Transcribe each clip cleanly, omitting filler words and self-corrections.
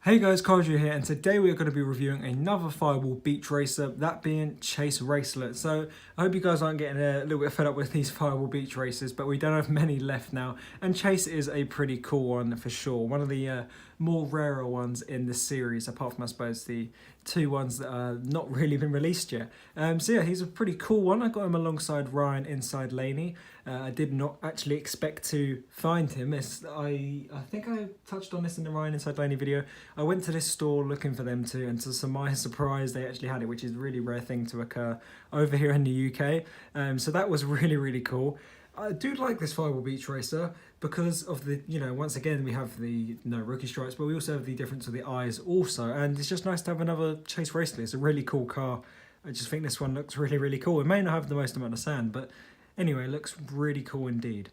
Hey guys, Cardio here, and today we are going to be reviewing another Fireball Beach Racer, that being Chase Racelott. So I hope you guys aren't getting a little bit fed up with these Fireball Beach Racers, but we don't have many left now, and Chase is a pretty cool one for sure. One of the more rarer ones in the series, apart from I suppose the two ones that are not really been released yet. So yeah, he's a pretty cool one. I got him alongside Ryan inside Laney. I did not actually expect to find him. I think I touched on this in the Ryan inside Laney video. I went to this store looking for them too, and to my surprise they actually had it, which is a really rare thing to occur over here in the UK. So that was really cool. I do like this Fireball Beach Racer because of the, once again we have the rookie stripes, but we also have the difference of the eyes also, and it's just nice to have another Chase Racelott. It's a really cool car. I just think this one looks really cool. It may not have the most amount of sand, but anyway, it looks really cool indeed.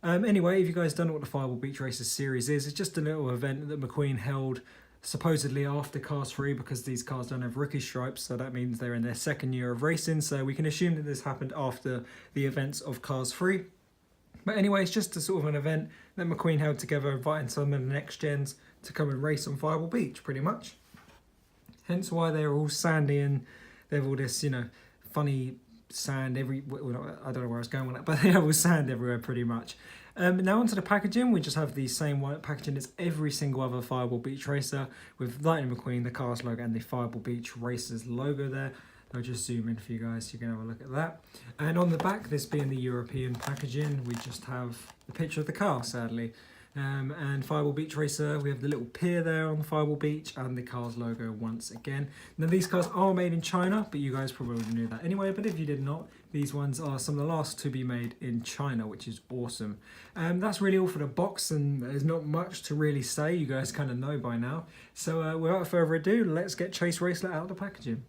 Anyway, if you guys don't know what the Fireball Beach Racer series is, it's just a little event that McQueen held supposedly after Cars 3, because these cars don't have rookie stripes, so that means they're in their second year of racing, so we can assume that this happened after the events of Cars 3. But anyway, it's just a sort of an event that McQueen held together, inviting some of the next gens to come and race on Fireball Beach, pretty much. Hence why they're all sandy and they have all this, funny sand I don't know where I was going with that, but they have all sand everywhere pretty much. Now onto the packaging. We just have the same white packaging as every single other Fireball Beach Racer, with Lightning McQueen, the Cars logo, and the Fireball Beach Racers logo there. I'll just zoom in for you guys so you can have a look at that. And on the back, this being the European packaging, we just have the picture of the car, sadly. And Fireball Beach Racer, we have the little pier there on the Fireball Beach and the Cars logo once again. Now these cars are made in China, but you guys probably knew that anyway. But if you did not, these ones are some of the last to be made in China, which is awesome. That's really all for the box, and there's not much to really say. You guys kind of know by now. So without further ado, let's get Chase Racelott out of the packaging.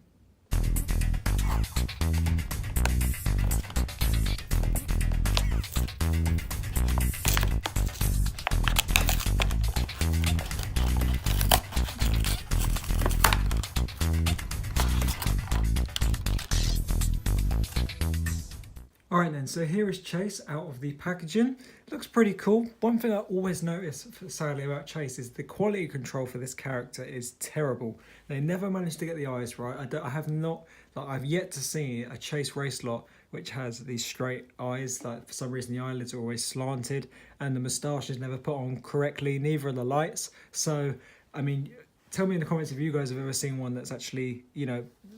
Alright then, so here is Chase out of the packaging. It looks pretty cool. One thing I always notice, sadly, about Chase is the quality control for this character is terrible. They never managed to get the eyes right. I've yet to see a Chase Racelott which has these straight eyes. Like, for some reason the eyelids are always slanted, and the moustache is never put on correctly, neither are the lights. So, I mean, tell me in the comments if you guys have ever seen one that's actually,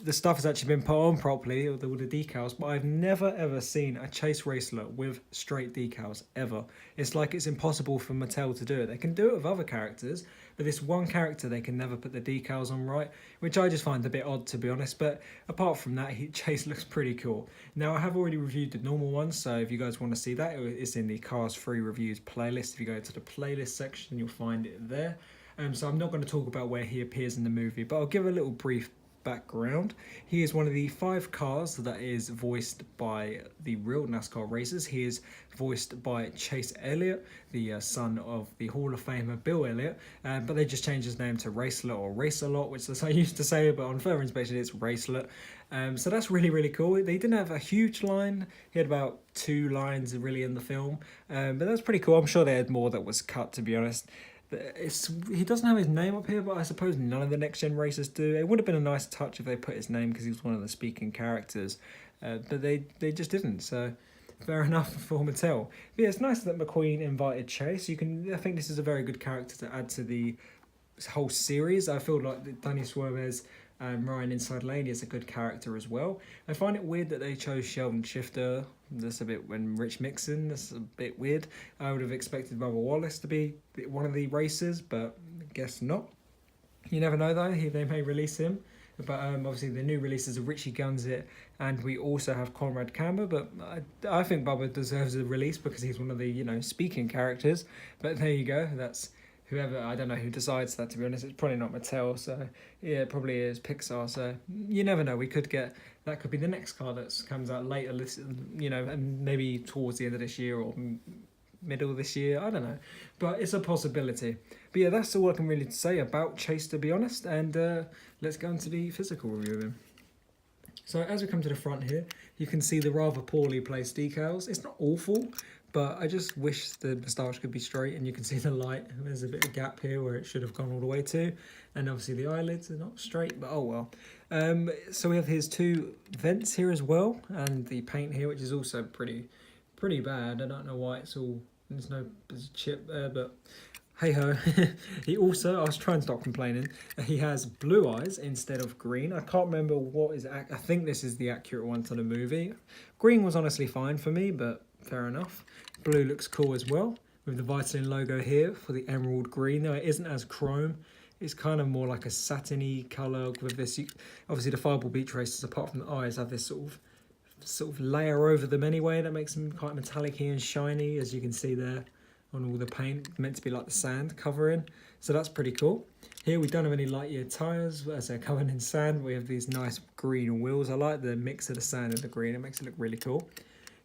the stuff has actually been put on properly, or the decals, but I've never ever seen a Chase Racelott with straight decals, ever. It's like it's impossible for Mattel to do it. They can do it with other characters, but this one character they can never put the decals on right, which I just find a bit odd, to be honest. But apart from that, Chase looks pretty cool. Now, I have already reviewed the normal ones, so if you guys want to see that, it's in the Cars 3 reviews playlist. If you go to the playlist section, you'll find it there. So I'm not going to talk about where he appears in the movie, but I'll give a little brief background. He is one of the 5 cars that is voiced by the real NASCAR racers. He is voiced by Chase Elliott, the son of the Hall of Famer Bill Elliott, but they just changed his name to Racelott or Racelott, which is I used to say, but on further inspection it's Racelott. So that's really cool. They didn't have a huge line. He had about 2 lines really in the film, but that's pretty cool. I'm sure they had more that was cut, to be honest. He doesn't have his name up here, but I suppose none of the next gen racers do. It would have been a nice touch if they put his name, because he was one of the speaking characters, but they just didn't. So fair enough for Mattel. But yeah, it's nice that McQueen invited Chase. I think this is a very good character to add to the whole series. I feel like Danny Suarez and Ryan inside Laney is a good character as well. I find it weird that they chose Sheldon Shifter. That's a bit, when Rich Mixon, that's a bit weird. I would have expected Bubba Wallace to be one of the racers, but I guess not. You never know though, they may release him. But obviously the new releases of Richie Gunzit, and we also have Conrad Camber, but I think Bubba deserves a release because he's one of the, speaking characters. But there you go, that's whoever, I don't know who decides that, to be honest. It's probably not Mattel, so yeah, it probably is Pixar, so you never know. That could be the next car that comes out later, and maybe towards the end of this year or middle of this year, I don't know, but it's a possibility. But yeah, that's all I can really say about Chase, to be honest, and let's go into the physical review of him. So as we come to the front here, you can see the rather poorly placed decals. It's not awful, But I just wish the moustache could be straight, and you can see the light. There's a bit of gap here where it should have gone all the way to. And obviously the eyelids are not straight, but oh well. So we have his two vents here as well, and the paint here, which is also pretty bad. I don't know why there's a chip there, but hey ho. He also, I was trying to stop complaining, he has blue eyes instead of green. I can't remember what is, I think this is the accurate one to the movie. Green was honestly fine for me, but fair enough. Blue looks cool as well, with the Vitalin logo here for the emerald green. Though it isn't as chrome, it's kind of more like a satiny colour with this. Obviously the Fireball Beach Racers, apart from the eyes, have this sort of layer over them anyway that makes them quite metallic-y and shiny, as you can see there on all the paint, meant to be like the sand covering. So that's pretty cool. Here we don't have any Lightyear tyres as they're covered in sand. We have these nice green wheels. I like the mix of the sand and the green, it makes it look really cool.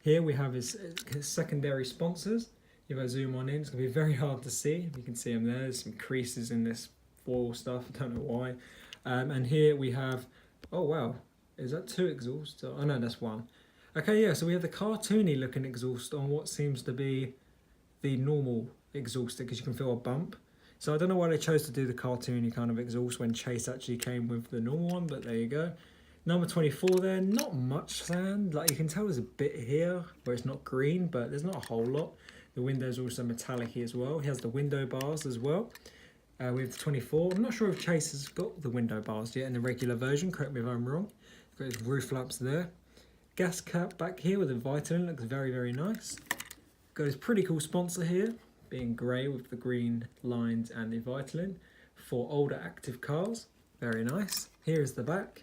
Here we have his secondary sponsors. If I zoom on in, it's going to be very hard to see. You can see them there. There's some creases in this foil stuff, I don't know why. And here we have, oh wow, is that 2 exhausts? Oh no, that's 1. Okay, yeah, so we have the cartoony looking exhaust on what seems to be the normal exhaust, because you can feel a bump. So I don't know why they chose to do the cartoony kind of exhaust when Chase actually came with the normal one, but there you go. Number 24 there, not much sand. Like you can tell there's a bit here where it's not green, but there's not a whole lot. The window's also metallic-y as well. He has the window bars as well. We have the 24. I'm not sure if Chase has got the window bars yet in the regular version, correct me if I'm wrong. Got his roof lamps there. Gas cap back here with the Vitalin, looks very nice. Got his pretty cool sponsor here, being grey with the green lines and the Vitalin for older active cars. Very nice. Here is the back.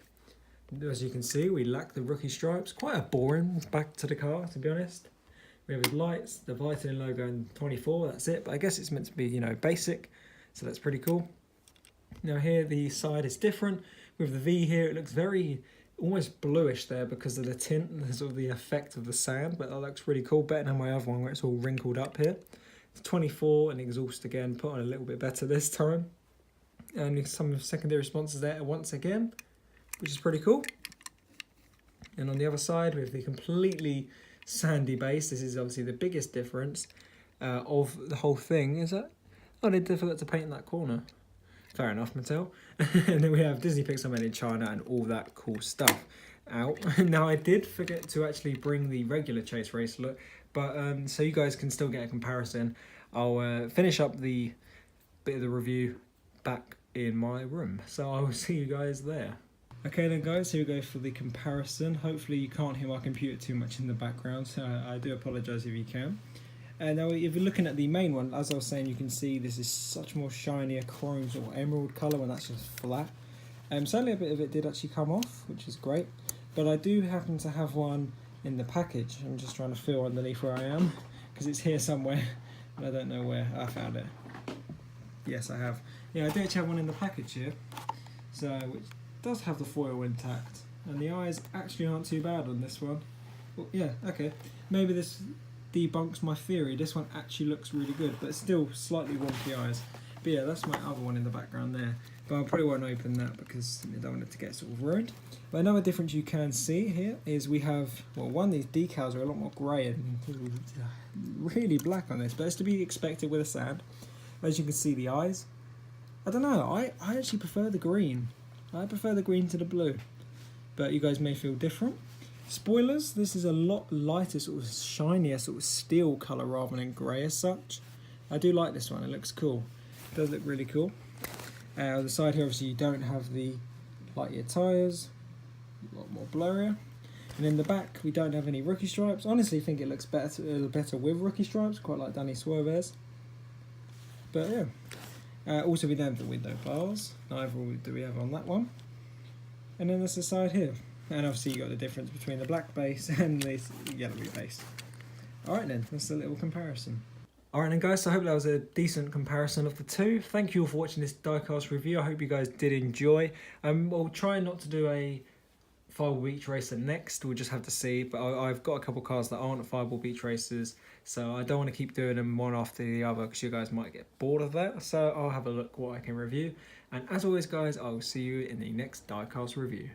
As you can see, we lack the rookie stripes. Quite a boring back to the car, to be honest. We have his lights, the Vitalin logo and 24, that's it. But I guess it's meant to be, you know, basic. So that's pretty cool. Now here the side is different. With the V here, it looks very almost bluish there because of the tint and sort of the effect of the sand, but that looks really cool, better than my other one where it's all wrinkled up here. It's 24 and exhaust again, put on a little bit better this time. And some secondary sponsors there once again, which is pretty cool. And on the other side we have the completely sandy base. This is obviously the biggest difference of the whole thing. Is that? Oh, they forgot to paint in that corner. Fair enough, Mattel. And then we have Disney Pixar Made in China and all that cool stuff out. Now I did forget to actually bring the regular Chase Racelott, but so you guys can still get a comparison. I'll finish up the bit of the review back in my room. So I will see you guys there. Okay then guys, here we go for the comparison. Hopefully you can't hear my computer too much in the background, so I do apologise if you can. Now if you're looking at the main one, as I was saying, you can see this is such more shinier chrome or emerald colour when that's just flat. Sadly a bit of it did actually come off, which is great, but I do happen to have one in the package. I'm just trying to feel underneath where I am, because it's here somewhere, and I don't know where. I found it. Yes, I have. Yeah, I do actually have one in the package here, so which does have the foil intact, and the eyes actually aren't too bad on this one. Well, yeah, okay, maybe this debunks my theory. This one actually looks really good, but still slightly wonky eyes. But yeah, that's my other one in the background there, but I probably won't open that because I don't want it to get sort of ruined. But another difference you can see here is we have, well, one, these decals are a lot more grey and really black on this, but it's to be expected with a sand. As you can see, the eyes, I don't know, I actually prefer the green. I prefer the green to the blue, but you guys may feel different. Spoilers, this is a lot lighter, sort of shinier, sort of steel colour rather than grey as such. I do like this one, it looks cool. It does look really cool. On the side here, obviously you don't have the Lightyear tyres, a lot more blurrier. And in the back, we don't have any rookie stripes. Honestly, I think it looks better with rookie stripes, quite like Danny Swerve's. But yeah. Also, we don't have the window bars, neither do we have on that one. And then there's the side here. And obviously you got the difference between the black base and this yellowy base. Alright then, that's a little comparison. Alright then guys, so I hope that was a decent comparison of the two. Thank you all for watching this diecast review. I hope you guys did enjoy. We'll try not to do a Fireball Beach Racer next, we'll just have to see. But I've got a couple cars that aren't Fireball Beach Racers, so I don't want to keep doing them one after the other because you guys might get bored of that. So I'll have a look what I can review. And as always guys, I will see you in the next diecast review.